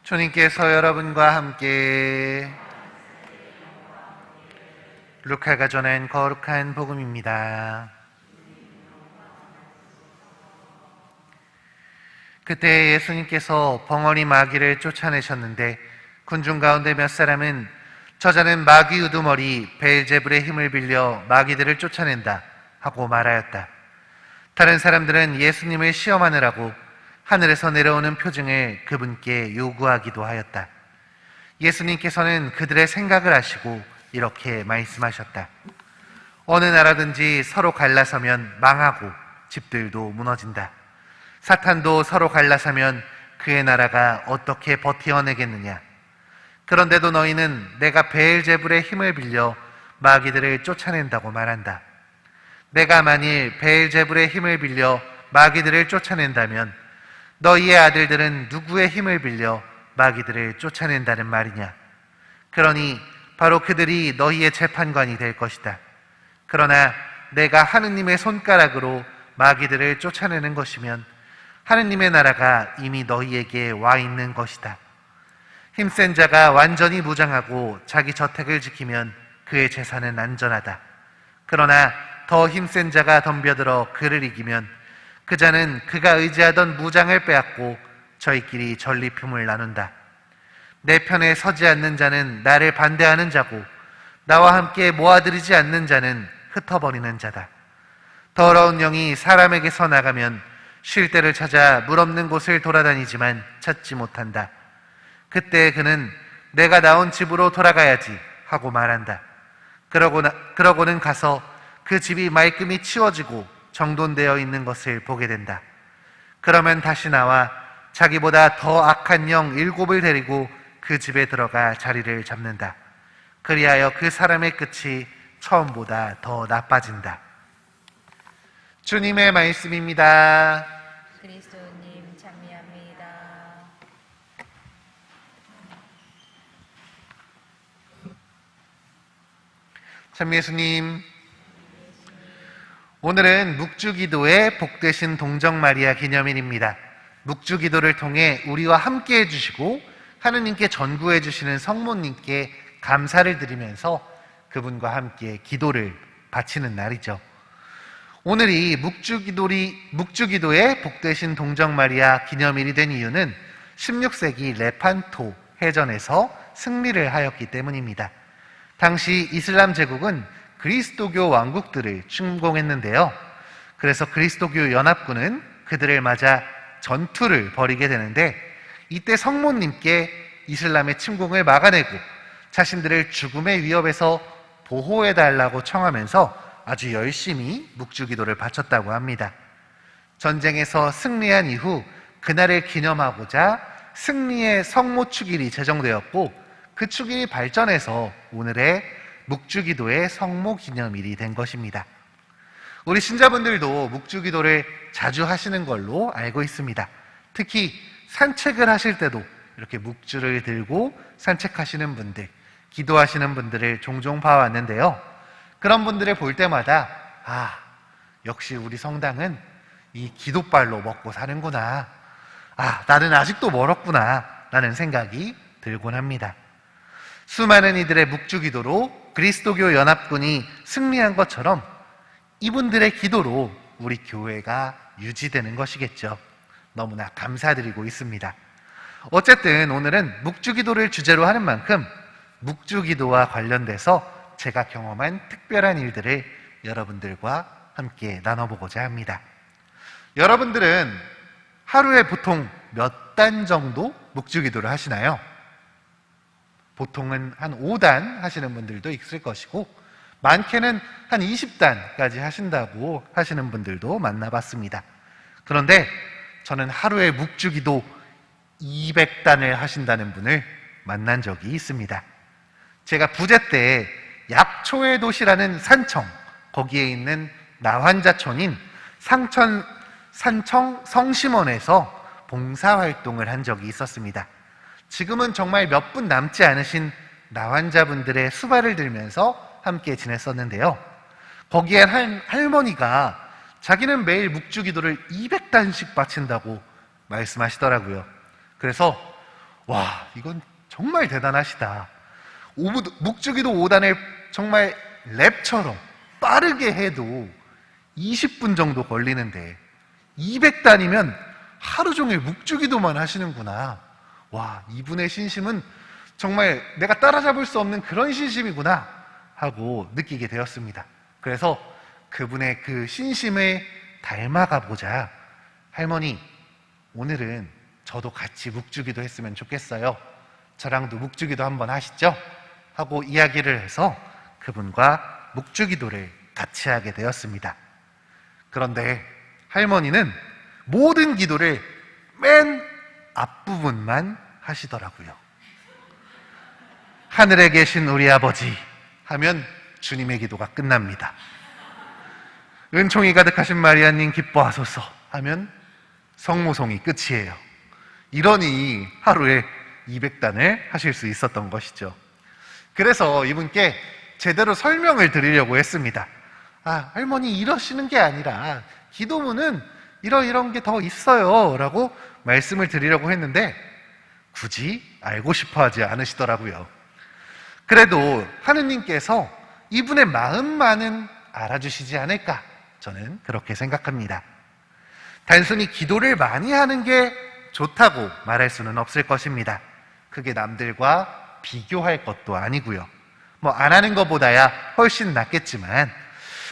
주님께서 여러분과 함께 루카가 전한 거룩한 복음입니다. 그때 예수님께서 벙어리 마귀를 쫓아내셨는데 군중 가운데 몇 사람은 저자는 마귀 우두머리 베엘제불의 힘을 빌려 마귀들을 쫓아낸다 하고 말하였다. 다른 사람들은 예수님을 시험하느라고 하늘에서 내려오는 표징을 그분께 요구하기도 하였다. 예수님께서는 그들의 생각을 아시고 이렇게 말씀하셨다. 어느 나라든지 서로 갈라서면 망하고 집들도 무너진다. 사탄도 서로 갈라서면 그의 나라가 어떻게 버티어내겠느냐. 그런데도 너희는 내가 베엘제불의 힘을 빌려 마귀들을 쫓아낸다고 말한다. 내가 만일 베엘제불의 힘을 빌려 마귀들을 쫓아낸다면 너희의 아들들은 누구의 힘을 빌려 마귀들을 쫓아낸다는 말이냐. 그러니 바로 그들이 너희의 재판관이 될 것이다. 그러나 내가 하느님의 손가락으로 마귀들을 쫓아내는 것이면 하느님의 나라가 이미 너희에게 와 있는 것이다. 힘센 자가 완전히 무장하고 자기 저택을 지키면 그의 재산은 안전하다. 그러나 더 힘센 자가 덤벼들어 그를 이기면 그 자는 그가 의지하던 무장을 빼앗고 저희끼리 전리품을 나눈다. 내 편에 서지 않는 자는 나를 반대하는 자고 나와 함께 모아들이지 않는 자는 흩어버리는 자다. 더러운 영이 사람에게서 나가면 쉴 데를 찾아 물 없는 곳을 돌아다니지만 찾지 못한다. 그때 그는 내가 나온 집으로 돌아가야지 하고 말한다. 그러고는 가서 그 집이 말끔히 치워지고 정돈되어 있는 것을 보게 된다. 그러면 다시 나와 자기보다 더 악한 영 7을 데리고 그 집에 들어가 자리를 잡는다. 그리하여 그 사람의 끝이 처음보다 더 나빠진다. 주님의 말씀입니다. 그리스도님 찬미합니다. 참 예수님, 오늘은 묵주기도의 복되신 동정마리아 기념일입니다. 묵주기도를 통해 우리와 함께 해주시고 하느님께 전구해 주시는 성모님께 감사를 드리면서 그분과 함께 기도를 바치는 날이죠. 오늘이 묵주기도의 복되신 동정마리아 기념일이 된 이유는 16세기 레판토 해전에서 승리를 하였기 때문입니다. 당시 이슬람 제국은 그리스도교 왕국들을 침공했는데요. 그래서 그리스도교 연합군은 그들을 맞아 전투를 벌이게 되는데 이때 성모님께 이슬람의 침공을 막아내고 자신들을 죽음의 위협에서 보호해달라고 청하면서 아주 열심히 묵주기도를 바쳤다고 합니다. 전쟁에서 승리한 이후 그날을 기념하고자 승리의 성모 축일이 제정되었고 그 축일이 발전해서 오늘의 묵주기도의 성모 기념일이 된 것입니다. 우리 신자분들도 묵주기도를 자주 하시는 걸로 알고 있습니다. 특히 산책을 하실 때도 이렇게 묵주를 들고 산책하시는 분들, 기도하시는 분들을 종종 봐왔는데요. 그런 분들을 볼 때마다 역시 우리 성당은 이 기도발로 먹고 사는구나. 나는 아직도 멀었구나 라는 생각이 들곤 합니다. 수많은 이들의 묵주기도로 그리스도교 연합군이 승리한 것처럼 이분들의 기도로 우리 교회가 유지되는 것이겠죠. 너무나 감사드리고 있습니다. 어쨌든 오늘은 묵주기도를 주제로 하는 만큼 묵주기도와 관련돼서 제가 경험한 특별한 일들을 여러분들과 함께 나눠보고자 합니다. 여러분들은 하루에 보통 몇 단 정도 묵주기도를 하시나요? 보통은 한 5단 하시는 분들도 있을 것이고 많게는 한 20단까지 하신다고 하시는 분들도 만나봤습니다. 그런데 저는 하루에 묵주기도 200단을 하신다는 분을 만난 적이 있습니다. 제가 부제 때 약초의 도시라는 산청, 거기에 있는 나환자촌인 산청 성심원에서 봉사활동을 한 적이 있었습니다. 지금은 정말 몇 분 남지 않으신 나환자분들의 수발을 들면서 함께 지냈었는데요. 거기에 한 할머니가 자기는 매일 묵주기도를 200단씩 바친다고 말씀하시더라고요. 그래서 와, 이건 정말 대단하시다. 묵주기도 5단을 정말 랩처럼 빠르게 해도 20분 정도 걸리는데 200단이면 하루 종일 묵주기도만 하시는구나. 와, 이분의 신심은 정말 내가 따라잡을 수 없는 그런 신심이구나 하고 느끼게 되었습니다. 그래서 그분의 그 신심을 닮아가 보자. 할머니, 오늘은 저도 같이 묵주기도 했으면 좋겠어요. 저랑도 묵주기도 한번 하시죠? 하고 이야기를 해서 그분과 묵주기도를 같이 하게 되었습니다. 그런데 할머니는 모든 기도를 맨 앞부분만 하시더라고요. 하늘에 계신 우리 아버지 하면 주님의 기도가 끝납니다. 은총이 가득하신 마리아님 기뻐하소서 하면 성모송이 끝이에요. 이러니 하루에 200단을 하실 수 있었던 것이죠. 그래서 이분께 제대로 설명을 드리려고 했습니다. 할머니 이러시는 게 아니라 기도문은 이런 게 더 있어요 라고 말씀을 드리려고 했는데 굳이 알고 싶어 하지 않으시더라고요. 그래도 하느님께서 이분의 마음만은 알아주시지 않을까, 저는 그렇게 생각합니다. 단순히 기도를 많이 하는 게 좋다고 말할 수는 없을 것입니다. 그게 남들과 비교할 것도 아니고요. 안 하는 것보다야 훨씬 낫겠지만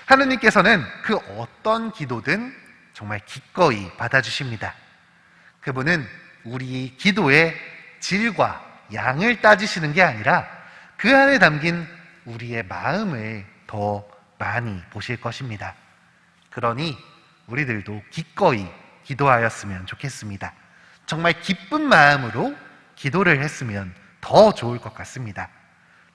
하느님께서는 그 어떤 기도든 정말 기꺼이 받아주십니다. 그분은 우리 기도의 질과 양을 따지시는 게 아니라 그 안에 담긴 우리의 마음을 더 많이 보실 것입니다. 그러니 우리들도 기꺼이 기도하였으면 좋겠습니다. 정말 기쁜 마음으로 기도를 했으면 더 좋을 것 같습니다.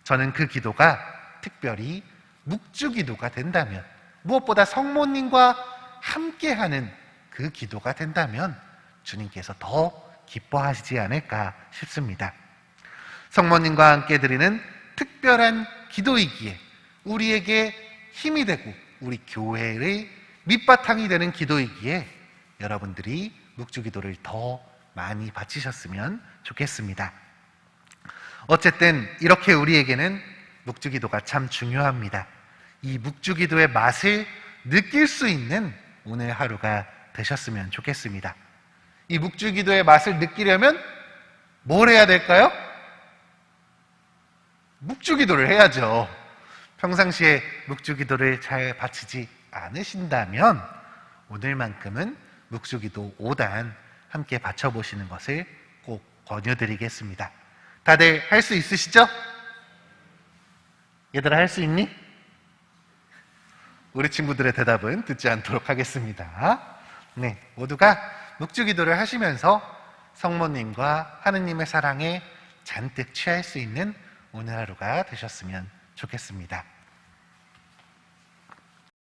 저는 그 기도가 특별히 묵주기도가 된다면, 무엇보다 성모님과 함께하는 그 기도가 된다면 주님께서 더 기뻐하시지 않을까 싶습니다. 성모님과 함께 드리는 특별한 기도이기에 우리에게 힘이 되고 우리 교회의 밑바탕이 되는 기도이기에 여러분들이 묵주기도를 더 많이 바치셨으면 좋겠습니다. 어쨌든 이렇게 우리에게는 묵주기도가 참 중요합니다. 이 묵주기도의 맛을 느낄 수 있는 오늘 하루가 되셨으면 좋겠습니다. 이 묵주기도의 맛을 느끼려면 뭘 해야 될까요? 묵주기도를 해야죠. 평상시에 묵주기도를 잘 바치지 않으신다면 오늘만큼은 묵주기도 5단 함께 바쳐보시는 것을 꼭 권유드리겠습니다. 다들 할 수 있으시죠? 얘들아, 할 수 있니? 우리 친구들의 대답은 듣지 않도록 하겠습니다. 네, 모두가 묵주기도를 하시면서 성모님과 하느님의 사랑에 잔뜩 취할 수 있는 오늘 하루가 되셨으면 좋겠습니다.